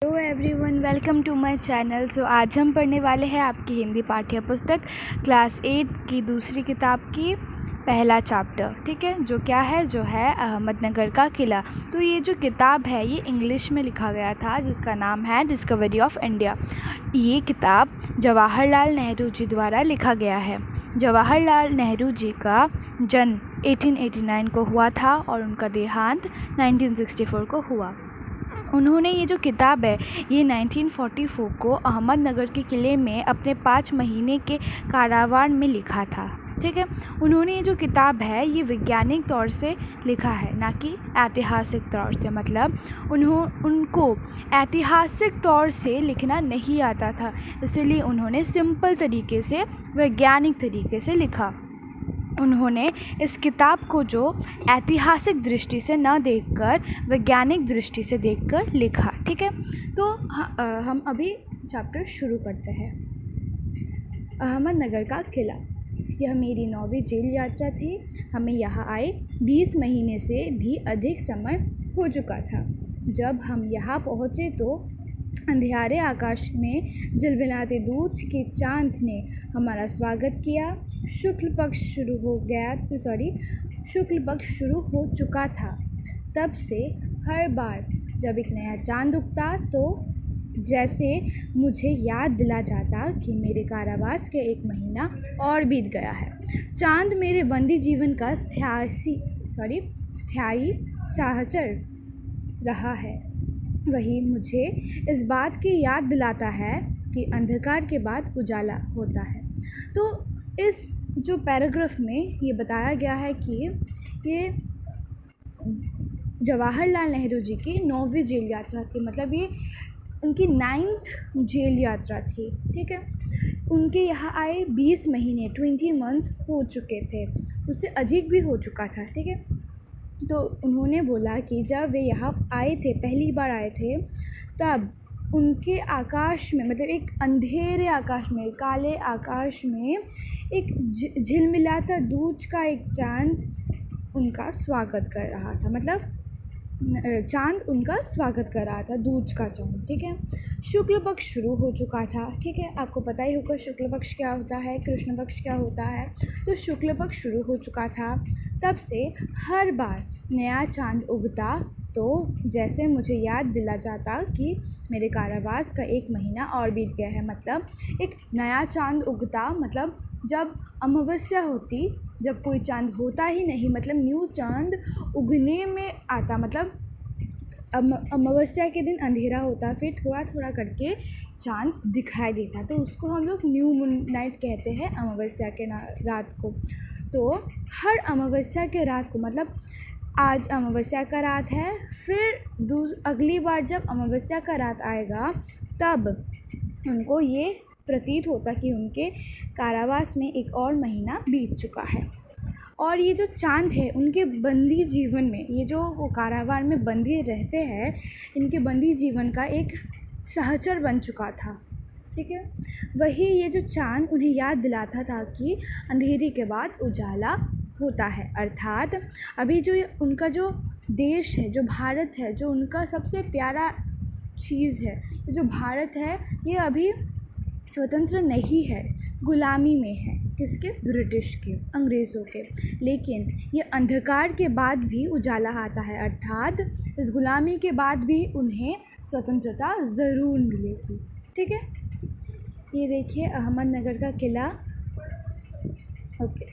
Hello everyone, welcome to my channel. So आज हम पढ़ने वाले हैं आपकी हिंदी पाठ्य पुस्तक क्लास 8 की दूसरी किताब की पहला चैप्टर। ठीक है, जो है अहमदनगर का किला। तो ये जो किताब है ये इंग्लिश में लिखा गया था, जिसका नाम है डिस्कवरी ऑफ इंडिया। ये किताब जवाहरलाल नेहरू जी द्वारा लिखा गया है। जवाहरलाल नेहरू जी का जन्म 1889 को हुआ था और उनका देहांत 1964 को हुआ। उन्होंने ये जो किताब है ये 1944 को अहमदनगर के किले में अपने 5 महीने के कारावास में लिखा था। ठीक है, उन्होंने ये जो किताब है ये वैज्ञानिक तौर से लिखा है, ना कि ऐतिहासिक तौर से। मतलब उनको ऐतिहासिक तौर से लिखना नहीं आता था, इसलिए उन्होंने सिंपल तरीके से, वैज्ञानिक तरीके से लिखा। उन्होंने इस किताब को जो ऐतिहासिक दृष्टि से न देखकर वैज्ञानिक दृष्टि से देखकर लिखा। ठीक है, तो हम अभी चैप्टर शुरू करते हैं। अहमदनगर का किला। यह मेरी 9वीं जेल यात्रा थी। हमें यहाँ आए 20 महीने से भी अधिक समय हो चुका था। जब हम यहाँ पहुँचे तो अंधियारे आकाश में झिलमिलाते दूध के चांद ने हमारा स्वागत किया। शुक्ल पक्ष शुरू हो चुका था। तब से हर बार जब एक नया चांद उगता तो जैसे मुझे याद दिला जाता कि मेरे कारावास के 1 महीना और बीत गया है। चांद मेरे बंदी जीवन का स्थायी सहचर रहा है। वही मुझे इस बात की याद दिलाता है कि अंधकार के बाद उजाला होता है। तो इस जो पैराग्राफ में ये बताया गया है कि ये जवाहरलाल नेहरू जी की 9वीं जेल यात्रा थी। मतलब ये उनकी 9th जेल यात्रा थी। ठीक है, उनके यहाँ आए 20 महीने 20 मंथ्स हो चुके थे, उससे अधिक भी हो चुका था। ठीक है, तो उन्होंने बोला कि जब वे यहाँ आए थे, पहली बार आए थे, तब उनके आकाश में, मतलब एक अंधेरे आकाश में, काले आकाश में एक झिलमिलाता दूध का एक चांद उनका स्वागत कर रहा था। मतलब चांद उनका स्वागत कर रहा था, दूज का चांद। ठीक है, शुक्ल पक्ष शुरू हो चुका था। ठीक है, आपको पता ही होगा शुक्ल पक्ष क्या होता है, कृष्ण पक्ष क्या होता है। तो शुक्ल पक्ष शुरू हो चुका था। तब से हर बार नया चांद उगता तो जैसे मुझे याद दिला जाता कि मेरे कारावास का 1 महीना और बीत गया है। मतलब एक नया चांद उगता, मतलब जब अमावस्या होती, जब कोई चांद होता ही नहीं, मतलब न्यू चांद उगने में आता, मतलब अमावस्या के दिन अंधेरा होता, फिर थोड़ा थोड़ा करके चांद दिखाई देता, तो उसको हम लोग न्यू मून नाइट कहते हैं, अमावस्या के रात को। तो हर अमावस्या के रात को, मतलब आज अमावस्या का रात है, फिर अगली बार जब अमावस्या का रात आएगा तब उनको ये प्रतीत होता कि उनके कारावास में 1 और महीना बीत चुका है। और ये जो चांद है उनके बंदी जीवन में, ये जो वो कारावास में बंदी रहते हैं, इनके बंदी जीवन का एक सहचर बन चुका था। ठीक है, वही ये जो चांद उन्हें याद दिलाता था कि अंधेरे के बाद उजाला होता है। अर्थात अभी जो उनका जो देश है, जो भारत है, जो उनका सबसे प्यारा चीज़ है, ये जो भारत है, ये अभी स्वतंत्र नहीं है, गुलामी में है। किसके? ब्रिटिश के, अंग्रेज़ों के। लेकिन ये अंधकार के बाद भी उजाला आता है, अर्थात इस गुलामी के बाद भी उन्हें स्वतंत्रता ज़रूर मिलेगी। ठीक है, ये देखिए अहमदनगर का किला। ओके।